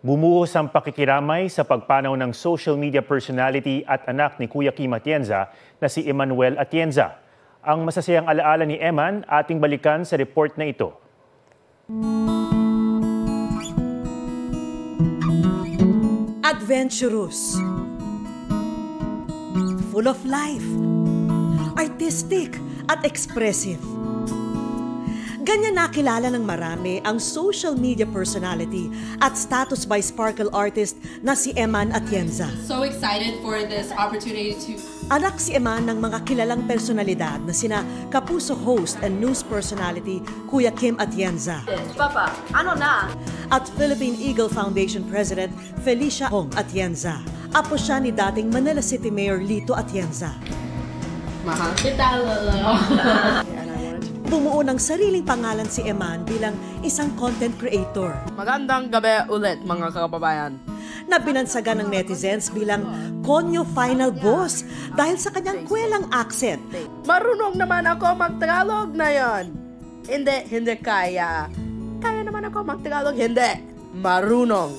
Bumuhos ang pakikiramay sa pagpanaw ng social media personality at anak ni Kuya Kim Atienza na si Emmanuel Atienza. Ang masasayang alaala ni Eman ating balikan sa report na ito. Adventurous, full of life, artistic at expressive. Ganyan nakilala ng marami ang social media personality at status by sparkle artist na si Eman Atienza. So excited for this opportunity to... Anak si Eman ng mga kilalang personalidad na sina Kapuso host and news personality Kuya Kim Atienza. Papa, ano na? At Philippine Eagle Foundation President Felicia Hong Atienza. Apo siya ni dating Manila City Mayor Lito Atienza. Mahal kita, Lolo. Bumuo ng sariling pangalan si Eman bilang isang content creator. Magandang gabi ulit mga kababayan. Na binansagan ng netizens bilang Konyo Final Boss dahil sa kanyang kwelang accent. Marunong naman ako mag-Tagalog na yon. Hindi kaya. Kaya naman ako mag-Tagalog, hindi. Marunong.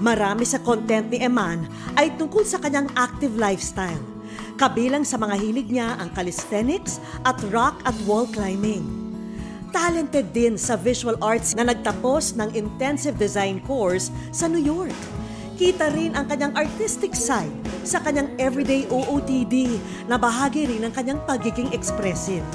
Marami sa content ni Eman ay tungkol sa kanyang active lifestyle. Kabilang sa mga hilig niya ang calisthenics at rock at wall climbing. Talented din sa visual arts na nagtapos ng intensive design course sa New York. Kita rin ang kanyang artistic side sa kanyang everyday OOTD na bahagi rin ng kanyang pagiging expressive.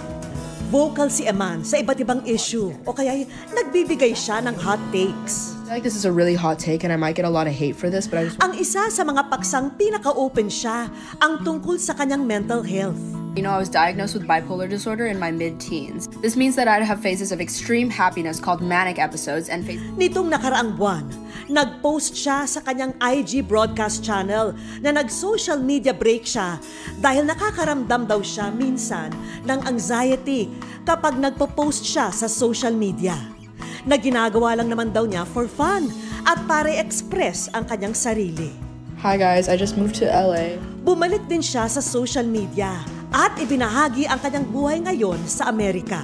Vocal si Eman sa iba't ibang issue o kaya nagbibigay siya ng hot takes. I feel like this is a really hot take and I might get a lot of hate for this, but I just... Ang isa sa mga paksang pinaka-open siya ang tungkol sa kanyang mental health. You know, I was diagnosed with bipolar disorder in my mid-teens. This means that I'd have phases of extreme happiness called manic episodes and Nitong nakaraang buwan, nag-post siya sa kanyang IG broadcast channel na nag-social media break siya dahil nakakaramdam daw siya minsan ng anxiety kapag nagpo-post siya sa social media. Na ginagawa lang naman daw niya for fun at para express ang kanyang sarili. Hi guys, I just moved to LA. Bumalik din siya sa social media at ibinahagi ang kanyang buhay ngayon sa Amerika.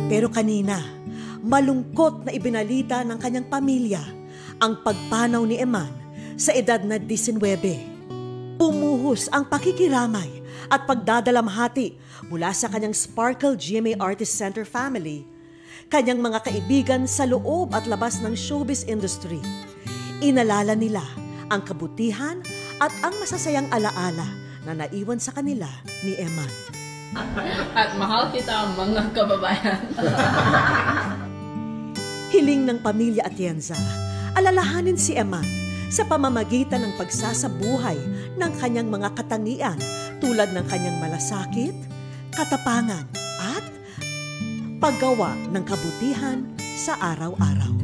Pero kanina, malungkot na ibinalita ng kanyang pamilya ang pagpanaw ni Eman sa edad na 19. Pumuhos ang pakikiramay at pagdadalamhati mula sa kanyang Sparkle GMA Artist Center family, kanyang mga kaibigan sa loob at labas ng showbiz industry. Inalala nila ang kabutihan at ang masasayang alaala na naiwan sa kanila ni Eman. At mahal kita, mga kababayan. Hiling ng pamilya Atienza, alalahanin si Eman sa pamamagitan ng pagsasabuhay ng kanyang mga katangian tulad ng kanyang malasakit, katapangan at paggawa ng kabutihan sa araw-araw.